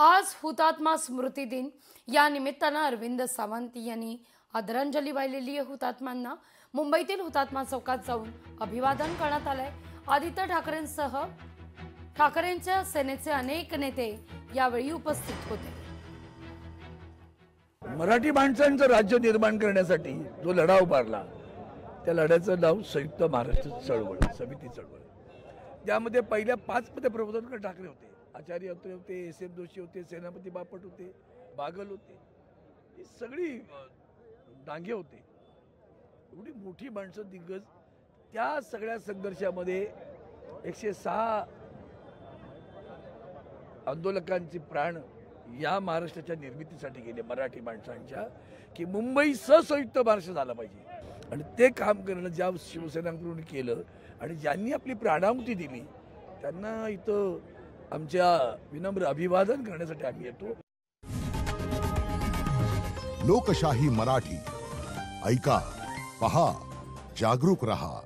आज हुतात्मा स्मृती दिन या निमित्तानं अरविंद सावंत यांनी आदरांजली वाहिलेली आहे। हुतात्म्यांना मुंबईतील हुतात्मा चौकात जाऊन अभिवादन करण्यात आलंय। आदित्य ठाकरेंसह ठाकरेंच्या सेनेचे अनेक नेते यावेळी उपस्थित होते। मराठी माणसांचं राज्य निर्माण करण्यासाठी जो लढा उभारला त्या लढ्याचं नाव संयुक्त महाराष्ट्र चळवळ समिती चळवळ। त्यामध्ये पहिल्या 5 मध्ये प्रबोधनकर ठाकरे होते, आचार्य अत्रे होते, एस.एम. जोशी होते, सेनापती बापट होते, बागल होते, ही सगळी डांगे होते। एवढी मोठी माणसं दिग्गज त्या सगळ्या संघर्षामध्ये 106 आंदोलकांचे प्राण या महाराष्ट्राच्या निर्मितीसाठी गेले, मराठी माणसांच्या, की मुंबई संयुक्त महाराष्ट्र झाला पाहिजे। आणि ते काम करणं ज्या शिवसेनांकडून केलं आणि ज्यांनी आपली प्राणाहुती दिली त्यांना इथं आमच्या विनम्र अभिवादन करण्यासाठी आम्ही येतो। लोकशाही मराठी ऐका, पहा, जागरूक रहा।